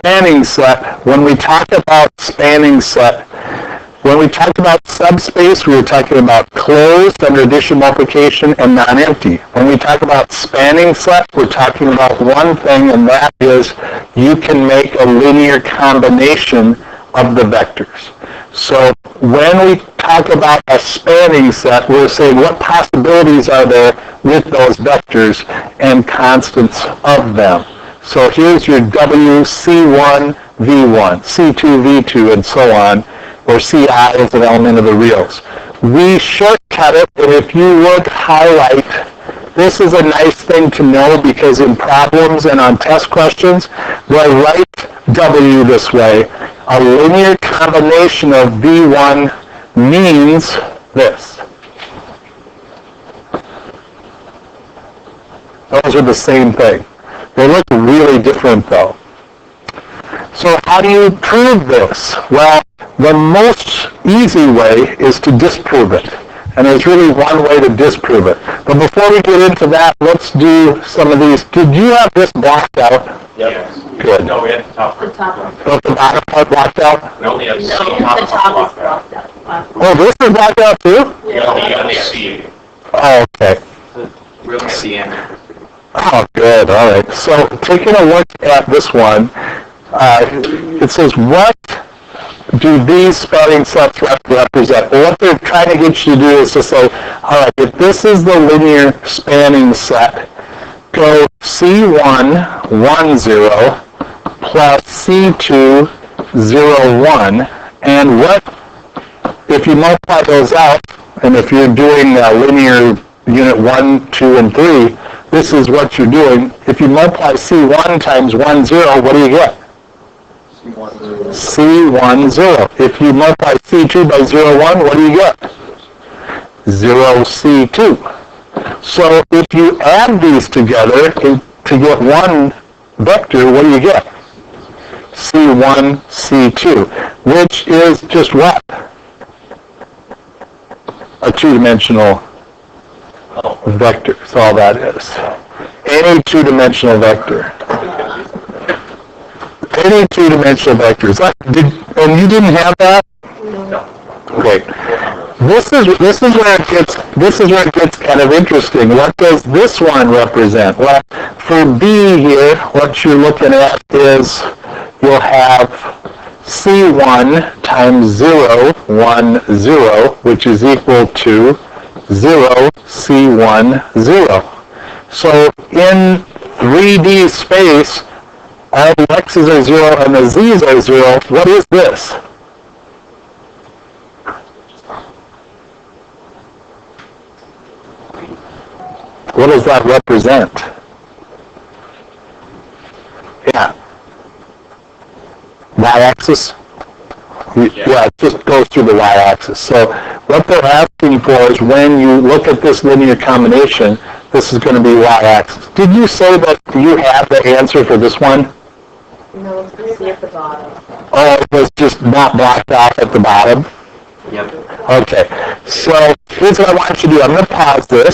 spanning set, when we talk about spanning set, when we talked about subspace, we were talking about closed under addition, multiplication, and non-empty. When we talk about spanning set, we're talking about one thing, and that is you can make a linear combination of the vectors. So when we talk about a spanning set, we're saying what possibilities are there with those vectors and constants of them. So here's your W, C1, V1, C2, V2, and so on, or Ci as an element of the reals. We shortcut it, and if you would highlight, this is a nice thing to know because in problems and on test questions, I write W this way. A linear combination of V1 means this. Those are the same thing. They look really different though. So how do you prove this? Well, the most easy way is to disprove it. And there's really one way to disprove it. But before we get into that, let's do some of these. Did you have this blocked out? Yes. Good. No, we had the top part. Both the bottom part blocked out? No, we had the No, C the top top is blocked blocked out. out. Oh, this is blocked out too? Yeah, the C. Oh, okay. Real C in. Oh, good. All right. So taking a look at this one, it says, what do these spanning sets represent? Well, what they're trying to get you to do is to say, all right, if this is the linear spanning set, go C1, 1, 0, plus C2, 0, 1, and what, if you multiply those out, and if you're doing linear unit 1, 2, and 3, this is what you're doing. If you multiply C1 times 1, 0, what do you get? C1, 0. If you multiply C2 by 0, 1, what do you get? 0, C2. So if you add these together to get one vector, what do you get? C1, C2, which is just what? A two-dimensional vector. That's all that is. Any two-dimensional vector. Any two-dimensional vectors. And you didn't have that? No. Okay. This is where it gets kind of interesting. What does this one represent? Well, for B here, what you're looking at is you'll have C1 times 0, 1, 0, which is equal to 0, C1, 0. So in 3D space, all the x's are 0 and the z's are 0. What is this? What does that represent? Yeah. Y-axis? Yeah, it just goes through the y-axis. So what they're asking for is when you look at this linear combination, this is going to be y-axis. Did you say that you have the answer for this one? No, it's C at the bottom. Oh, it was just not blocked off at the bottom? Yep. Okay. So here's what I want you to do. I'm going to pause this.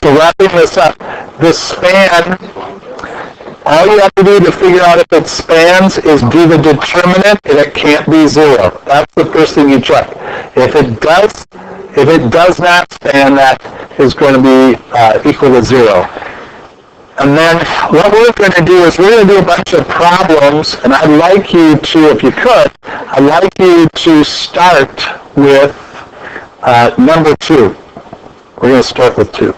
So wrapping this up, the span, all you have to do to figure out if it spans is do the determinant, and it can't be 0. That's the first thing you check. If it does not span, that is going to be equal to 0. And then what we're going to do is we're going to do a bunch of problems, and I'd like you to, if you could, I'd like you to start with number 2. We're going to start with 2.